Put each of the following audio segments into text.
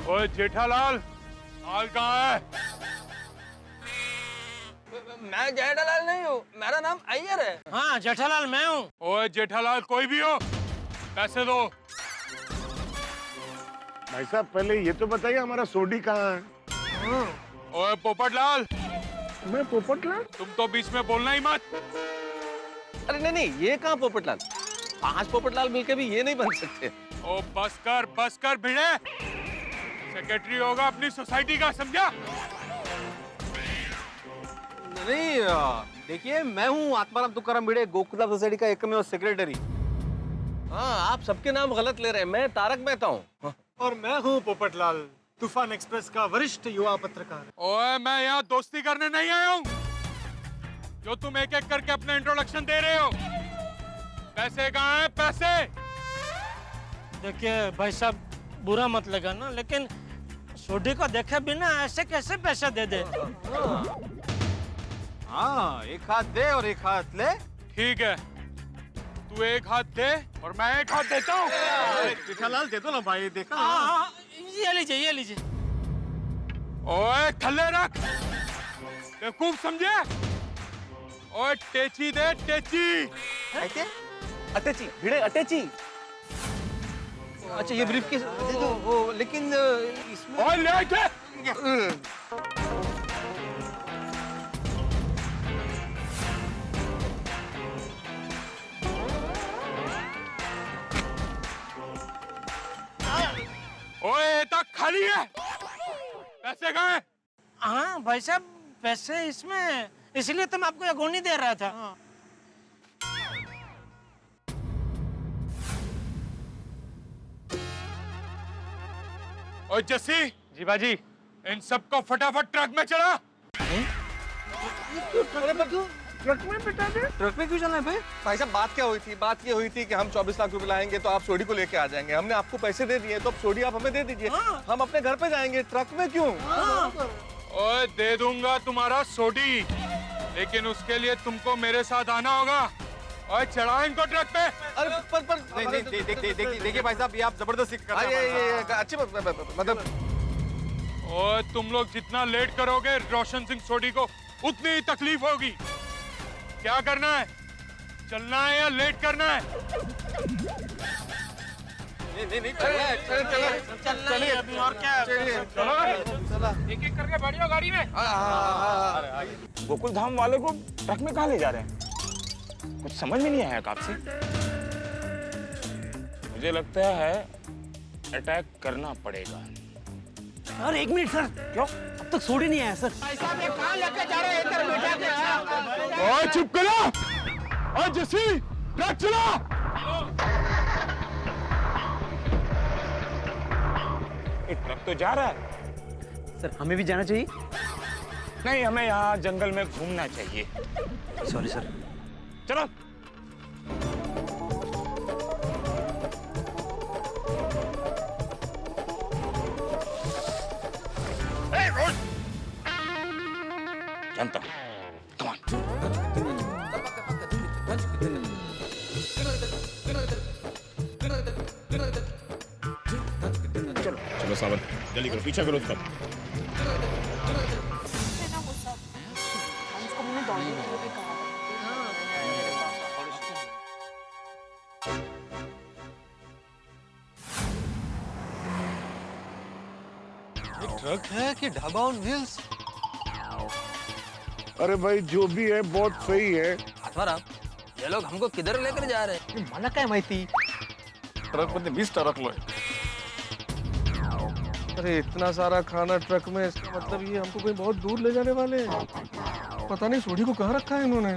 ओए जेठालाल, माल कहाँ है? मैं जेठालाल नहीं हूँ, मेरा नाम अय्यर है। हाँ जेठालाल मैं हूँ। ओए जेठालाल कोई भी हो, पैसे दो। भाई साहब पहले ये तो बताइए हमारा सोडी कहाँ है? ओए पोपटलाल, मैं पोपटलाल? तुम तो बीच में बोलना ही मत। अरे नहीं नहीं, ये कहाँ पोपटलाल? 5 पोपटलाल मिलके भी ये नहीं बन सकते। ओ बस कर भिड़े। सेक्रेटरी होगा अपनी सोसाइटी का, समझा? नहीं देखिए, मैं हूँ आत्माराम तुकाराम भिड़े, गोकुला सोसाइटी का एकमेव सेक्रेटरी। हाँ, आप सबके नाम गलत ले रहे हैं। मैं तारक मेहता हूँ। और मैं हूँ पोपटलाल, तूफान एक्सप्रेस का वरिष्ठ युवा पत्रकार। ओए मैं यहाँ दोस्ती करने नहीं आया हूँ, जो तुम एक एक करके अपना इंट्रोडक्शन दे रहे हो। पैसे कहाँ हैं, पैसे? देखिए भाई साहब, बुरा मत लगा ना, लेकिन सोडी को देखे बिना ऐसे कैसे पैसे दे दे? हाँ, एक हाथ दे और एक हाथ ले। ठीक है, तू एक हाथ दे और मैं एक हाथ देता हूँ। जेठालाल दे दो ना भाई, देखा? हाँ, ये लीजिए ये लीजिए। ओए थल्ले रख, बेवकूफ समझे? ओए टेची दे, टेची। क्या? अटैची, भिड़े अटैची। अच्छा ये ब्रीफ केस दे दो, वो लेकिन इसमें ओए ले के। ओए तक खाली है, पैसे कहाँ हैं? हाँ भाई साहब, पैसे इसमें, इसलिए तो मैं आपको ये गोनी दे रहा था। ओए जस्सी। जी बाजी। इन सबको फटाफट ट्रक में चढ़ा। ट्रक में बिठा दे। ट्रक में क्यों जाना है भाई? भाई साहब बात क्या हुई थी? बात ये हुई थी कि हम 24 लाख रुपए लाएंगे तो आप सोडी को लेके आ जाएंगे। हमने आपको पैसे दे दिए तो अब सोडी आप हमें दे दीजिए। हाँ। हम अपने घर पे जाएंगे, ट्रक में क्यों? ओए दे दूंगा तुम्हारा सोडी, लेकिन उसके लिए तुमको मेरे साथ आना होगा। ओए चढ़ा इनको ट्रक पे। अरे पर नहीं देखिए भाई साहब, ये आप जबरदस्ती कर रहे हैं। ये अच्छी मतलब ओए तुम लोग जितना लेट करोगे रोशन सिंह सोडी को उतनी ही तकलीफ होगी। क्या करना है, चलना है या लेट करना है? नहीं चलिए अभी और क्या? चला एक एक करके बैठियो गाड़ी में। गोकुल धाम वालों को ट्रक में कहाँ ले जा रहे हैं? कुछ समझ में नहीं आया आपसे। मुझे लगता है अटैक करना पड़ेगा। सर 1 मिनट सर, क्यों? अब तक सोडी नहीं आया सर। कहाँ लेके जा रहे हैं? इधर बैठा के। ओए चुप करो। ओए जस्सी ट्रक चला। ये ट्रक तो जा रहा है। सर हमें भी जाना चाहिए। नहीं, हमें यहाँ जंगल में घूमना चाहिए। Sorry sir. चलो। जानता हूँ। Come on. चलो सावन, जल्दी करो, पीछा करो उसका। उसको मैंने दौड़ने के लिए भी कहा ट्रक है कि ढाबा ऑन व्हील्स? अरे भाई जो भी है बहुत सही है। आत्माराम, ये लोग हमको किधर लेकर जा रहे हैं? मला काय माहिती? ट्रक मध्ये 20 ट्रक लो। अरे इतना सारा खाना ट्रक में, इसका मतलब ये हमको कहीं बहुत दूर ले जाने वाले हैं। पता नहीं सोडी को कहाँ रखा है इन्होंने।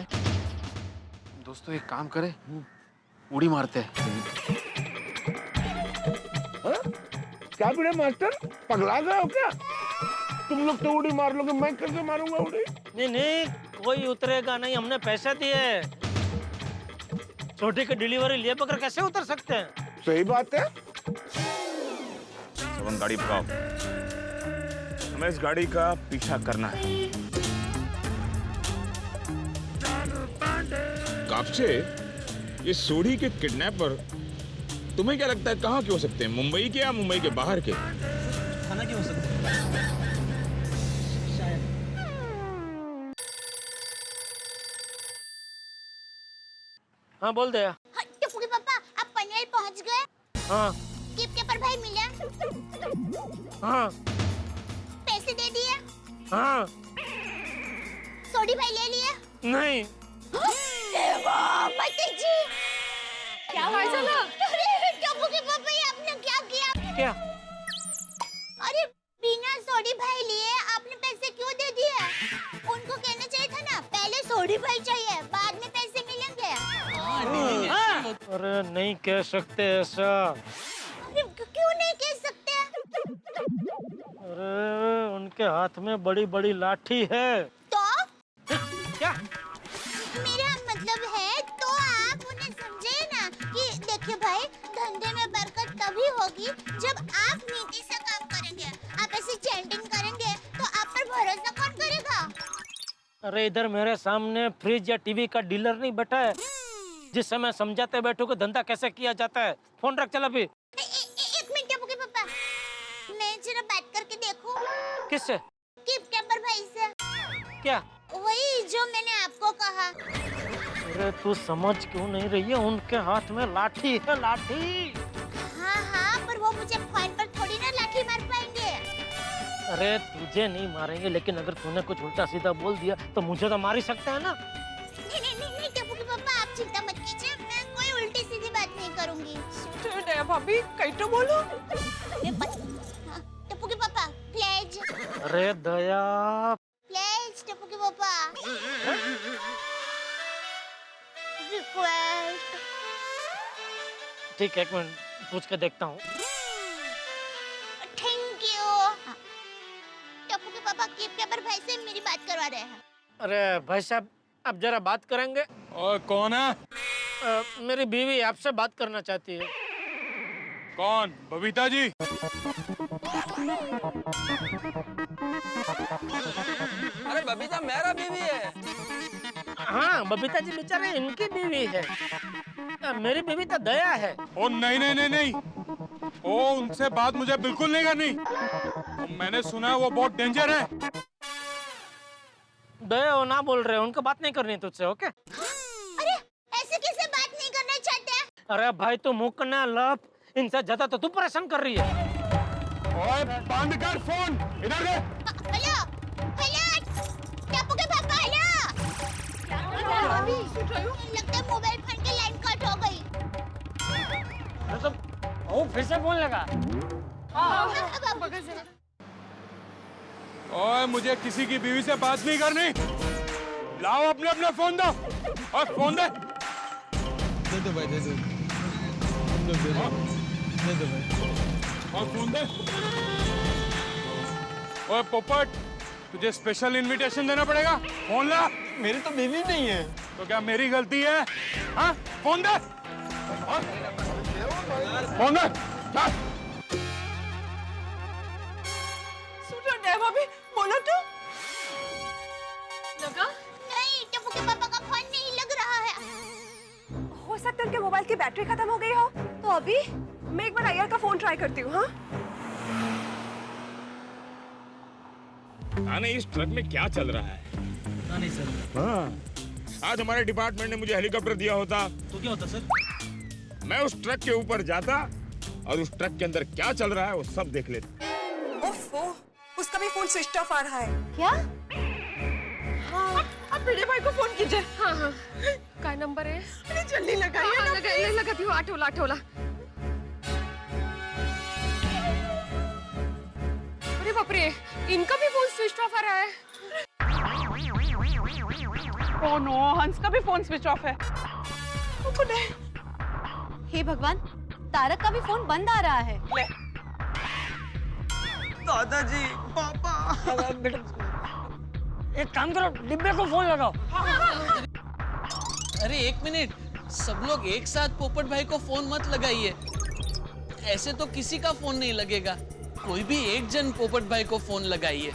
दोस्तों एक काम करे, उड़ी मारते हैं। क्या भिड़े मास्टर, पगला गए हो क्या? तुम लोग तो उड़ी मार लोगे, मैं कैसे मारूंगा उड़ी? नहीं, कोई उतरेगा नहीं, हमने पैसे दिए। छोटी की डिलीवरी लिए बगैर कैसे उतर सकते हैं? सही बात है। सावन गाड़ी भगाओ, हमें इस गाड़ी का पीछा करना है। कापचे, ये सोडी के किडनैपर तुम्हें क्या लगता है कहाँ के हो सकते हैं? मुंबई के या मुंबई के बाहर के? थाना हाँ बोल दे। हाँ, टप्पू के पापा आप पनवेल पहुंच गए? हाँ कीपकीपर भाई मिले? हाँ पैसे दे दिए? हाँ। सोडी भाई ले लिए? नहीं। जी क्या हुआ चला? अरे टप्पू के पापा ये आपने क्या किया? क्या? अरे बिना सोडी भाई लिए आपने पैसे क्यों दे दिए? उनको कहना चाहिए था ना पहले सोडी भाई चाहिए बाद में पैसे मिलेंगे। अरे नहीं कह सकते ऐसा। अरे क्यों नहीं कह सकते? अरे उनके हाथ में बड़ी बड़ी लाठी है। तो क्या? मेरा मतलब है तो आप उन्हें समझे ना कि देखिए भाई धंधे में बरकत तभी होगी जब आप नीति से काम करेंगे। आप ऐसे चैंटिंग करेंगे तो आप पर भरोसा कौन करेगा? अरे इधर मेरे सामने फ्रिज या टीवी का डीलर नहीं बैठा है जिससे मैं समझाते बैठूं कि धंधा कैसे किया जाता है। फोन रख चल अभी। एक मिनट टप्पू के पापा, मैं जरा बात करके देखूं। किससे? कीपकीपर भाई से। क्या? वही जो मैंने आपको कहा। अरे तू समझ क्यों नहीं रही है? उनके हाथ में लाठी है, लाठी। हाँ पर वो मुझे फोन पर थोड़ी ना लाठी मार पाएंगे। अरे तुझे नहीं मारेंगे लेकिन अगर तूने कुछ उल्टा सीधा बोल दिया तो मुझे तो मार ही सकते हैं ना। नहीं टप्पू के पापा आप चिंता मत कीजिए, मैं कोई उल्टी सीधी बात नहीं करूंगी। दया भाभी कहीं तो बोलो। टप्पू के पापा प्लीज। अरे दया। प्लीज टप्पू के पापा। रिक्वेस्ट। ठीक है एक मिनट पूछ के देखता हूँ। Thank you. टप्पू के पापा कीपकीपर भाई से मेरी बात करवा रहे हैं। अरे भाई साहब आप जरा बात करेंगे? और कौन है? मेरी बीवी आपसे बात करना चाहती है। कौन? बबीता जी? अरे बबीता मेरा बीवी है। हाँ बबीता जी बेचारे इनकी बीवी है। मेरी बीवी तो दया है। ओ नहीं नहीं नहीं नहीं, ओ उनसे बात मुझे बिल्कुल नहीं करनी। मैंने सुना है वो बहुत डेंजर है। दया वो ना बोल रहे, उनको बात नहीं करनी तुझसे। ओके? अरे ऐसे कैसे बात नहीं करना चाहते? अरे भाई तू मुकना लप, इनसे ज्यादा तो तू परेशान कर रही है। ओए बंद कर फोन, इधर दे। हेलो हेलो टप्पू के पापा हेलो। अभी लगता है मोबाइल फोन की लाइन कट हो गई। अरे तो वो फिर से फोन लगा। ओए मुझे किसी की बीवी से बात नहीं करनी। लाओ अपने अपने फोन दो। और फोन दे। दे दो भाई, दे दो। दे दो भाई। और फोन दे। ओए पोपट तुझे स्पेशल इनविटेशन देना पड़ेगा। फोन ला। मेरी तो बीवी नहीं है। तो क्या मेरी गलती है? हाँ फोन दे। फोन दे। सुनो दया भाभी बोलो तो। लगा? नहीं टप्पू के पापा का फोन नहीं लग रहा है। हो सकता है उनके मोबाइल की बैटरी खत्म हो गई हो। तो अभी मैं एक बार अय्यर का फोन ट्राई करती हूँ। हाँ नहीं इस ट्रक में क्या चल रहा है? नहीं सर। हाँ आज हमारे डिपार्टमेंट ने मुझे हेलीकॉप्टर दिया होता तो क्या होता सर? मैं उस ट्रक के ऊपर जाता और उस ट्रक के अंदर क्या चल रहा है वो सब देख लेता। ओफो उसका भी फोन स्विच ऑफ आ रहा है। क्या? हाँ आप मेरे भाई को फोन कीजिए। हाँ हाँ क्या नंबर है? अरे जल्दी लगाइए हाँ, ना। लगाती हूँ। 8 वाला 8 वाला। अरे बाप रे इनका भी फोन स्विच ऑफ आ रहा है। ओह नो हंस का भी फोन स्विच ऑफ है। हे भगवान तारक का भी फोन बंद आ रहा है। दादाजी पापा। एक काम करो डिब्बे को फोन लगाओ। अरे एक मिनट, सब लोग एक साथ पोपट भाई को फोन मत लगाइए। ऐसे तो किसी का फोन नहीं लगेगा। कोई भी एक जन पोपट भाई को फोन लगाइए।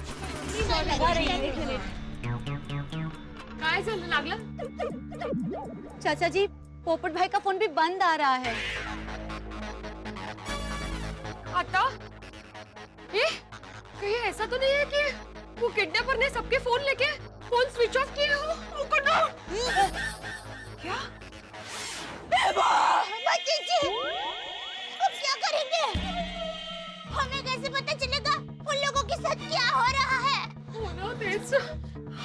काय झालं लागलं? चाचा जी पोपट भाई का फोन भी बंद आ रहा है। आता ये कहीं ऐसा तो नहीं है कि वो किडनैपर ने सबके फोन लेके फोन स्विच ऑफ किए हो? क्या अब क्या करेंगे? हमें कैसे पता चलेगा उन लोगों के साथ क्या हो रहा है?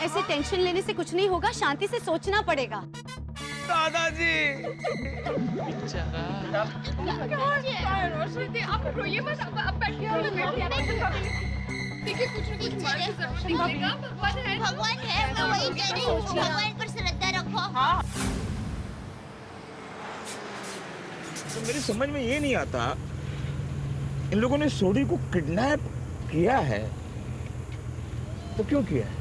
ऐसे टेंशन लेने से कुछ नहीं होगा, शांति से सोचना पड़ेगा। दादाजी आप रोइए मत, अब बैठिए और देखिए कुछ न कुछ हमारे से जरूर निकलेगा। भगवान है, मैं वही कह रही हूँ, भगवान पर श्रद्धा रखो। तो मेरी समझ में ये नहीं आता, इन लोगों ने सोडी को किडनैप किया है तो क्यों किया है?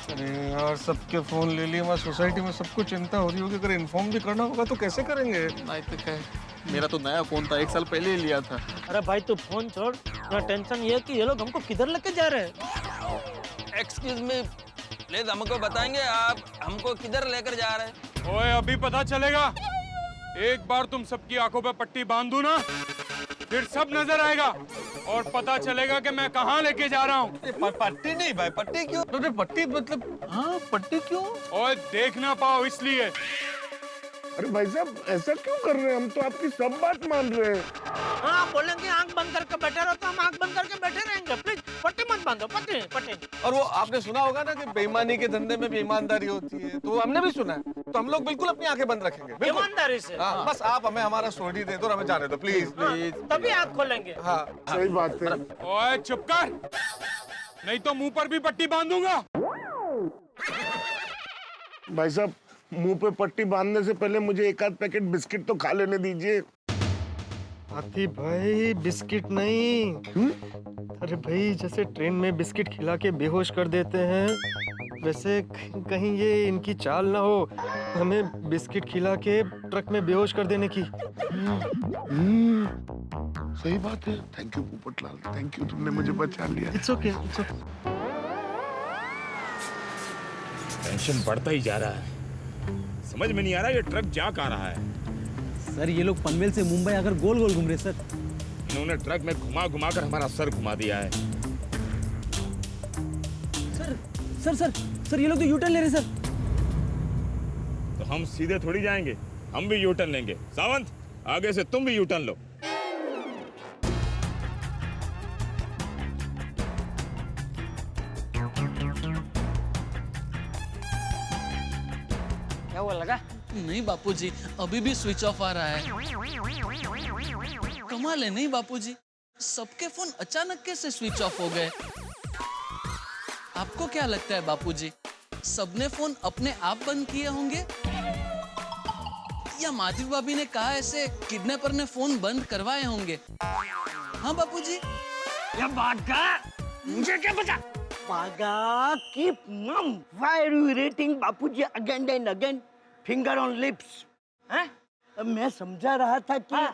अरे यार, सबके फोन ले लिए, हमारी सोसाइटी में सबको चिंता हो रही होगी। अगर इन्फॉर्म भी करना होगा तो कैसे करेंगे? नहीं तो क्या, मेरा तो नया फोन था, 1 साल पहले ही लिया था। अरे भाई तू फोन छोड़, ना टेंशन ये कि ये लोग हमको किधर लेके जा रहे हैं। एक्सक्यूज मी प्लीज, हमको बताएंगे आप हमको किधर लेकर जा रहे हैं? ओए अभी पता चलेगा। एक बार तुम सबकी आंखों पे पट्टी बांध दूं ना, फिर सब नजर आएगा और पता चलेगा कि मैं कहाँ लेके जा रहा हूँ। पट्टी नहीं भाई, पट्टी क्यों? तो पट्टी मतलब, हाँ पट्टी क्यों? ओए देख ना पाओ इसलिए। अरे भाई साहब, ऐसा क्यों कर रहे हैं? हम तो आपकी सब बात मान रहे हैं। हाँ बोलेंगे आंख बंद करके बैठे रहो तो हम आंख बंद करके बैठे रहेंगे। प्लीज पट्टी मत बांधो, पट्टी पट्टी। और वो आपने सुना होगा ना कि बेईमानी के धंधे में भी ईमानदारी होती है, तो हमने भी सुना है। तो हम लोग बिल्कुल अपनी आंखें बंद रखेंगे, ईमानदारी से। हाँ, बस आप हमें हमारा सोडी दे दो और हमें जाने दो प्लीज। तभी आंख खोलेंगे। हाँ सही बात है। ओए चुप कर, नहीं तो मुंह पर भी पट्टी बांधूंगा। भाई साहब, मुंह पे पट्टी बांधने से पहले मुझे 1 आध पैकेट बिस्किट तो खा लेने दीजिए। हाथी भाई, बिस्किट नहीं। अरे भाई, जैसे ट्रेन में बिस्किट खिला के बेहोश कर देते हैं, वैसे कहीं ये इनकी चाल ना हो हमें बिस्किट खिला के ट्रक में बेहोश कर देने की। सही बात है। Thank you Popatlal, thank you, तुमने मुझे बचा लिया। It's okay, it's okay. Tension बढ़ता ही जा रहा है, समझ में नहीं आ रहा ये ट्रक जा कहाँ रहा है। सर ये लोग पनवेल से मुंबई आकर गोल गोल घूम रहे सर। इन्होंने ट्रक में घुमा घुमा कर हमारा सर घुमा दिया है। सर ये लोग तो यूटर्न ले रहे सर। तो हम सीधे थोड़ी जाएंगे, हम भी यूटर्न लेंगे। सावंत, आगे से तुम भी यूटर्न लो। क्या हुआ, लगा? नहीं बापूजी, अभी भी स्विच ऑफ आ रहा है। कमाल है नहीं बापूजी, सबके फोन अचानक कैसे स्विच ऑफ हो गए? आपको क्या लगता है बापूजी, सबने फोन अपने आप बंद किए होंगे या माधवी भाभी ने कहा ऐसे किडनैपर ने फोन बंद करवाए होंगे? हाँ बापूजी। या बागा, मुझे क्या पता? बागा, keep mum. Why are you irritating Bapuji again and again? Finger on lips. हैं? मैं समझा रहा था कि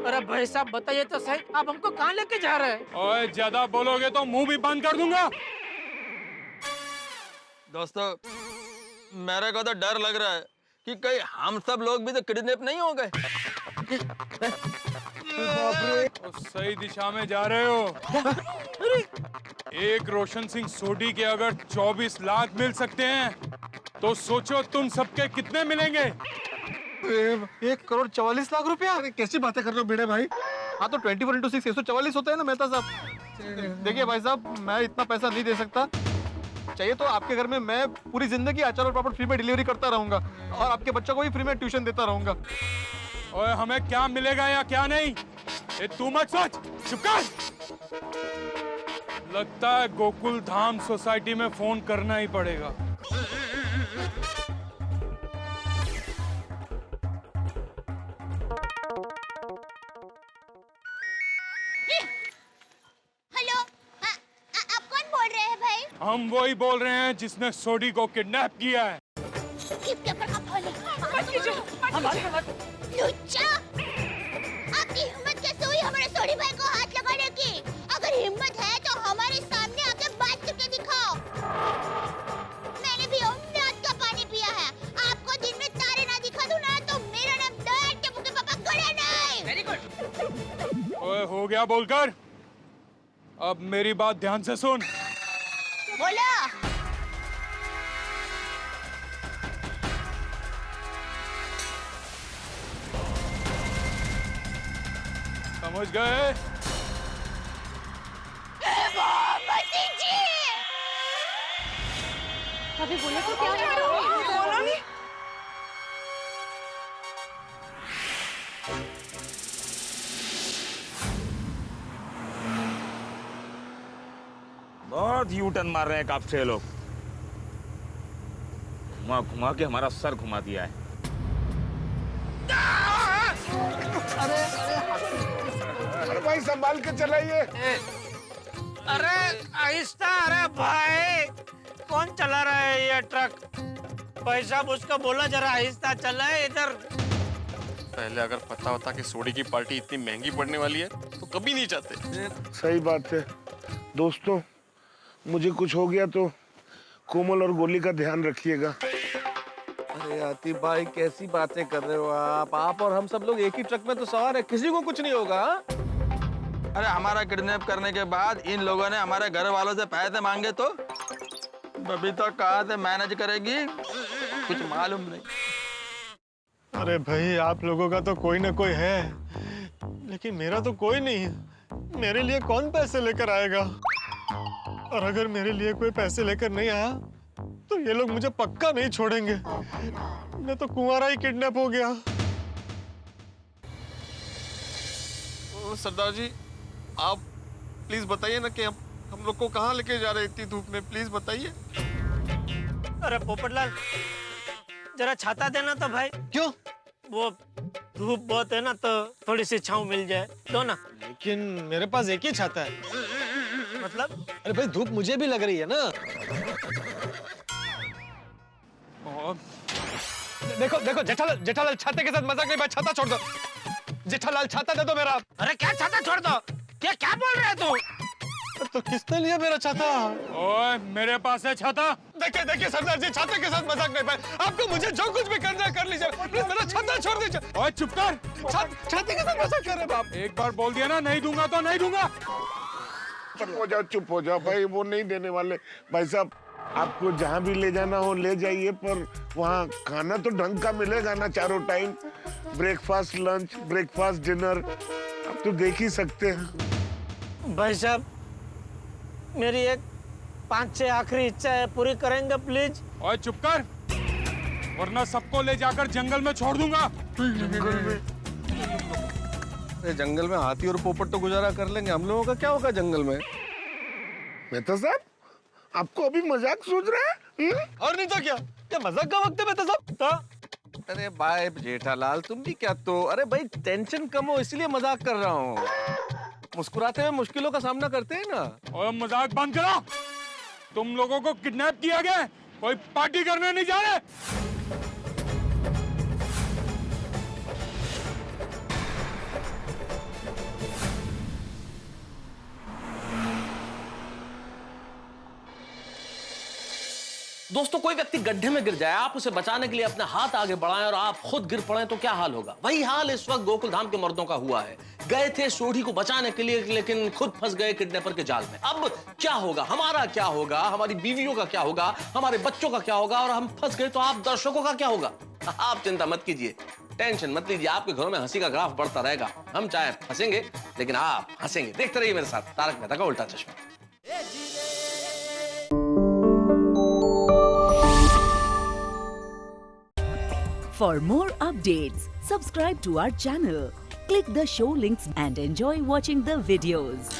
अरे भाई साहब बताइए तो सही, आप हमको कहाँ लेके जा रहे हैं? ओए ज्यादा बोलोगे तो मुंह भी बंद कर दूंगा। दोस्तों, मेरे को तो डर लग रहा है कि कहीं हम सब लोग भी तो किडनैप नहीं हो गए। तो सही दिशा में जा रहे हो। एक रोशन सिंह सोडी के अगर 24 लाख मिल सकते हैं तो सोचो तुम सबके कितने मिलेंगे? 1,44,00,000 रुपया? अरे कैसी बातें कर रहे हो भिड़े भाई? हाँ तो 24 × 6 144 होता है ना मेहता साहब। देखिए भाई साहब, मैं इतना पैसा नहीं दे सकता। चाहिए तो आपके घर में मैं पूरी जिंदगी अचार और पापड़ फ्री में डिलीवरी करता रहूंगा और आपके बच्चों को भी फ्री में ट्यूशन देता रहूंगा। ओए हमें क्या मिलेगा या क्या नहीं, ये तू मत सोच, चुप कर। लगता है गोकुल धाम सोसाइटी में फोन करना ही पड़ेगा। हेलो, आप कौन बोल रहे हैं भाई? हम वही बोल रहे हैं जिसने सोडी को किडनैप किया है। किडनैपर का फोन है। लुच्चा, आपकी हिम्मत कैसे हुई हमारे सोडी भाई को हाथ लगाने की? अगर हिम्मत है तो हमारे सामने आके बात करके दिखाओ। मैंने भी अमृत का पानी पिया है, आपको दिन में शुक्रिया बोलकर अब मेरी बात ध्यान से सुन। बोलो। समझ गए? अभी बोले तो क्या बोलो नहीं। बहुत यू टर्न मार रहे हैं आप छह लोग। घुमा घुमा के हमारा सर घुमा दिया है। अरे भाई संभाल के चलाइए। अरे आहिस्ता। अरे भाई कौन चला रहा है ये ट्रक? पैसा उसको बोला जरा आहिस्ता चलाए इधर। पहले अगर पता होता कि सोडी की पार्टी इतनी महंगी पड़ने वाली है तो कभी नहीं जाते। सही बात है दोस्तों, मुझे कुछ हो गया तो कोमल और गोली का ध्यान रखिएगा। अरे आतिफ भाई कैसी बातें कर रहे हो आप और हम सब लोग एक ही ट्रक में तो सवार है, किसी को कुछ नहीं होगा। अरे हमारा किडनैप करने के बाद इन लोगों ने हमारे घर वालों से पैसे मांगे तो बबीता कहाँ से मैनेज करेगी कुछ मालूम नहीं। अरे भाई आप लोगों का तो कोई ना कोई है, लेकिन मेरा तो कोई नहीं है। मेरे लिए कौन पैसे लेकर आएगा? और अगर मेरे लिए कोई पैसे लेकर नहीं आया तो ये लोग मुझे पक्का नहीं छोड़ेंगे। मैं तो कुंवारा ही किडनैप हो गया। सरदार जी आप प्लीज बताइए ना कि हम लोग को कहाँ लेके जा रहे हैं इतनी धूप में, प्लीज बताइए। अरे पोपटलाल जरा छाता देना तो भाई। क्यों? वो धूप बहुत है ना तो थोड़ी सी छांव मिल जाए दो ना। लेकिन मेरे पास एक ही छाता है। मतलब? अरे भाई धूप मुझे भी लग रही है ना। देखो देखो जेठालाल, जेठालाल छाते के साथ मजाक नहीं, छाता छोड़ दो। जेठालाल छाता दे दो मेरा। अरे क्या छाता छोड़ दो? क्या बोल रहे तू? तो किसने लिया मेरा छाता? ओए मेरे पास है छाता। देखिए देखिए सरदार जी छाते के साथ मजाक नहीं पाए। आपको मुझे जो कुछ भी करना है कर लीजिए, प्लीज मेरा छाता छोड़ दीजिए। ओए चुप कर। छाते के साथ मजाक कर रहे हैं आप। एक बार बोल दिया ना नहीं दूंगा तो नहीं दूंगा। चुप हो जाओ भाई, वो नहीं देने वाले। भाई साहब आपको जहाँ भी ले जाना हो ले जाइए, पर वहाँ खाना तो ढंग का मिलेगा ना चारों time. Breakfast, lunch, breakfast, dinner आप तो देख ही सकते हैं। भाई साहब मेरी एक 5-6 आखिरी इच्छा है, पूरी करेंगे प्लीज? ओए चुप कर वरना सबको ले जाकर जंगल में छोड़ दूंगा। जंगल में? जंगल में हाथी और पोपट तो गुजारा कर लेंगे, हम लोगों का क्या होगा जंगल में? मेहता साहब आपको अभी मजाक सूझ रहा है? और नहीं तो क्या मजाक का वक्त है मेहता साहब? तो अरे भाई जेठालाल तुम भी क्या तो, अरे भाई टेंशन कम हो इसलिए मजाक कर रहा हूँ। मुस्कुराते हुए मुश्किलों का सामना करते हैं ना। और मजाक बंद करो। तुम लोगों को किडनैप किया गया, कोई पार्टी करने नहीं जा रहे। दोस्तों कोई व्यक्ति गड्ढे में गिर जाए, आप उसे बचाने के लिए अपने हाथ आगे बढ़ाएं और आप खुद गिर पड़ें तो क्या हाल होगा? वही हाल इस वक्त गोकुलधाम के मर्दों का हुआ है। गए थे सोढ़ी को बचाने के लिए लेकिन खुद फंस गए किडनैपर के जाल में। अब क्या होगा? हमारा क्या होगा? हमारी बीवियों का क्या होगा? हमारे बच्चों का क्या होगा? और हम फंस गए तो आप दर्शकों का क्या होगा? आप चिंता मत कीजिए, टेंशन मत लीजिए, आपके घरों में हंसी का ग्राफ बढ़ता रहेगा। हम चाहे फंसेंगे लेकिन आप हंसेंगे। देखते रहिए मेरे साथ तारक मेहता का उल्टा चश्मा। For more updates, subscribe to our channel, click the show links and enjoy watching the videos.